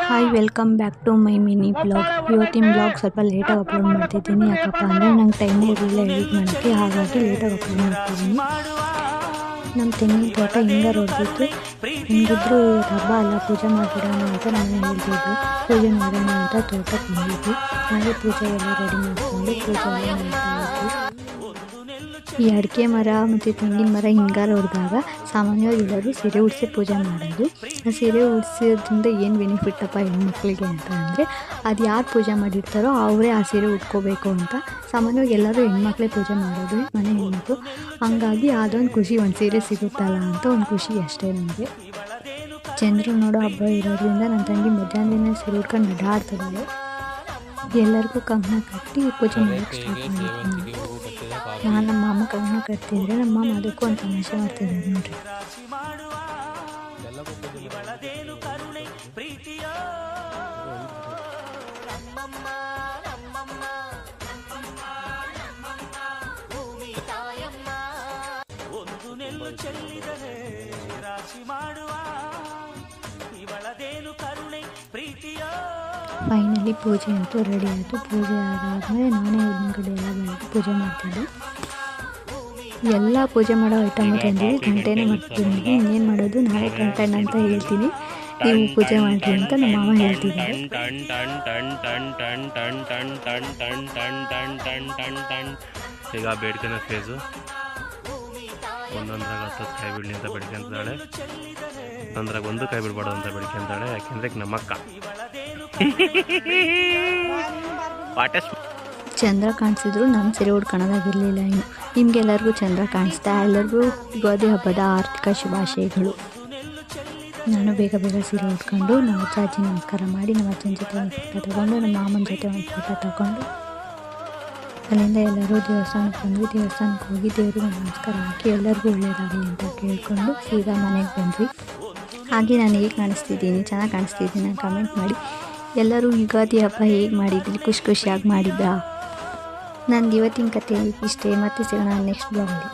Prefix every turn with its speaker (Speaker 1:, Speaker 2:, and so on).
Speaker 1: Hi welcome back to my mini blog. ಇವತ್ತಿನ blog ಸ್ವಲ್ಪ ಲೇಟಾಗಿ ಅಪ್ಲೋಡ್ ಮಾಡ್ತಿದ್ದೀನಿ. ಯಾಕಪ್ಪ ಅಂದರೆ ನಂಗೆ ಟೈಮೇ ಇರಲಿಲ್ಲ ಎಡಿಟ್ ಮಾಡೋಕ್ಕೆ, ಹಾಗಾಗಿ ಲೇಟಾಗಿ ಅಪ್ಲೋಡ್ ಮಾಡ್ತಿದ್ದೀನಿ. ನಮ್ಮ ತೆಂಗಿನ ತೋಟ ಹಿಂಗಾರು ಹೊಡೆದಿತ್ತು. ಹಿಂಗಿದ್ರು ಹಬ್ಬ ಅಲ್ಲ, ಪೂಜೆ ಮಾಡಿಬಿಡೋಣ ಅಂತ ನಾನು ಹೇಳ್ತಿದ್ದು. ಪೂಜೆ ಮಾಡೋಣ ಅಂತ ತೋಟಕ್ಕೆ ಬಂದಿದ್ವಿ. ಹಾಗೆ ಪೂಜೆ ಎಲ್ಲ ರೆಡಿ ಮಾಡಿಕೊಂಡು ಪೂಜೆ ಎಲ್ಲ ಮಾಡ್ತಾ ಇದ್ವಿ. ಈ ಅಡಿಕೆ ಮರ ಮತ್ತು ತೆಂಗಿನ ಮರ ಹಿಂಗಾರು ಹೊಡೆದಾಗ ಸಾಮಾನ್ಯವಾಗಿ ಎಲ್ಲರೂ ಸೀರೆ ಉಡಿಸಿ ಪೂಜೆ ಮಾಡೋದು. ಆ ಸೀರೆ ಉಡಿಸೋದ್ರಿಂದ ಏನು ಬೆನಿಫಿಟ್ಟಪ್ಪ ಹೆಣ್ಮಕ್ಳಿಗೆ ಅಂತ ಅಂದರೆ, ಅದು ಯಾರು ಪೂಜೆ ಮಾಡಿರ್ತಾರೋ ಅವರೇ ಆ ಸೀರೆ ಉಟ್ಕೋಬೇಕು ಅಂತ ಸಾಮಾನ್ಯವಾಗಿ ಎಲ್ಲರೂ ಹೆಣ್ಮಕ್ಳೇ ಪೂಜೆ ಮಾಡೋದು, ಮನೆ ಹೆಣ್ಮಕ್ಳು. ಹಂಗಾಗಿ ಅದೊಂದು ಖುಷಿ, ಒಂದು ಸೀರೆ ಸಿಗುತ್ತಲ್ಲ ಅಂತ ಒಂದು ಖುಷಿ ಅಷ್ಟೇ ನಮಗೆ. ಚಂದ್ರು ನೋಡೋ ಹಬ್ಬ ಇರೋದ್ರಿಂದ ನನ್ನ ತಂಗಿ ಮಧ್ಯಾಹ್ನದಿಂದ ಸೀರೆ ಉಟ್ಕೊಂಡು ನಡಾಡ್ತಿದ್ದಾಳೆ. ಎಲ್ಲರಿಗೂ ಕಂಕಣ ಕಟ್ಟಿ ಪೂಜೆ ಮಾಡೋಕ್ಕೆ ಸ್ಟಾರ್ಟ್ ಮಾಡಿದ್ದೀನಿ. ನಾನು ನಮ್ಮ ಮಾಮ ಕಂಕಣ ಕಟ್ತಿದ್ರೆ ನಮ್ಮ ಮಾಮ ಅದಕ್ಕೂ ಒಂದು ತಮಾಷೆ ಮಾಡ್ತಿದ್ದಾರೆ ನೋಡ್ರಿ. ಫೈನಲಿ ಪೂಜೆ ಅಂತೂ ರೆಡಿ ಆಯಿತು. ಪೂಜೆ ಆದಾದಮೇಲೆ ನಾನೇ ಹಿಂದ್ಗಡೆ ಎಲ್ಲ ಬೆಳೆದು ಪೂಜೆ ಮಾಡ್ತಿದ್ದೆ. ಎಲ್ಲ ಪೂಜೆ ಮಾಡೋ ಐಟಮ್ ತಂದಿದ್ವಿ. ಗಂಟೆನೇ ಮಾಡ್ತಿದ್ದೀನಿ. ಇನ್ನೇನು ಮಾಡೋದು, ನಾಳೆ ಗಂಟೆನ ಅಂತ ಹೇಳ್ತೀನಿ, ನೀವು ಪೂಜೆ ಮಾಡಿರಿ ಅಂತ ನಮ್ಮ ಮಾವ ಹೇಳ್ತಿದ್ದಾರೆ.
Speaker 2: ಈಗ ಬೇಡ್ಕನ ಫೇಸು ಒಂದೊಂದ್ರಾಗ 10 ಕಾಯಿ ಬಿಡಲಿ ಅಂತ ಬೇಡ್ಕೊಂತಾಳೆ, ಒಂದೊಂದ್ರಾಗ ಒಂದು ಕಾಯಿ ಬಿಡ್ಬಾರ್ದು ಅಂತ ಬೇಡ್ಕೊಂತಾಳೆ. ಯಾಕೆಂದ್ರೆ ನಮ್ಮಕ್ಕ
Speaker 1: ಚಂದ್ರ ಕಾಣಿಸಿದ್ರು ನಾನು ಸೀರೆ ಉಡ್ಕೊಳೋದಾಗಿರಲಿಲ್ಲ. ಇನ್ನು ನಿಮಗೆಲ್ಲರಿಗೂ ಚಂದ್ರ ಕಾಣಿಸ್ತಾ, ಎಲ್ಲರಿಗೂ ಯುಗಾದಿ ಹಬ್ಬದ ಆರ್ಥಿಕ ಶುಭಾಶಯಗಳು. ನಾನು ಬೇಗ ಬೇಗ ಸೀರೆ ಉಟ್ಕೊಂಡು ನಮ್ಮ ಅಜ್ಜಿ ನಮಸ್ಕಾರ ಮಾಡಿ ನಮ್ಮ ಅಜ್ಜನ ಜೊತೆ ಒಂದು ಫೋಟೋ ತೊಗೊಂಡು ನಮ್ಮ ಮಾಮನ ಜೊತೆ ಒಂದು ಫೋಟೋ ತೊಗೊಂಡು ಅಲ್ಲಿಂದ ಎಲ್ಲರೂ ದೇವಸ್ಥಾನಕ್ಕೆ ಬಂದ್ವಿ. ದೇವಸ್ಥಾನಕ್ಕೆ ಹೋಗಿ ದೇವ್ರಿಗೆ ನಮಸ್ಕಾರ ಹಾಕಿ ಎಲ್ಲರಿಗೂ ಒಳ್ಳೆಯದಾಗಲಿ ಅಂತ ಕೇಳಿಕೊಂಡು ಸೀದಾ ಮನೆಗೆ ಬಂದ್ವಿ. ಹಾಗೆ ನಾನು ಹೇಗೆ ಕಾಣಿಸ್ತಿದ್ದೀನಿ, ಚೆನ್ನಾಗಿ ಕಾಣಿಸ್ತಿದ್ದೀನಿ ಕಮೆಂಟ್ ಮಾಡಿ. ಎಲ್ಲರೂ ಯುಗಾದಿ ಹಬ್ಬ ಹೇಗೆ ಮಾಡಿದ್ರಿ, ಖುಷಿಯಾಗಿ ಮಾಡಿದ್ರಾ? ನಂದು ಇವತ್ತಿನ ಕತೆ ಇಷ್ಟೇ. ಮತ್ತೆ ಸಿಗೋಣ ನೆಕ್ಸ್ಟ್ ಬ್ಲಾಗಲ್ಲಿ.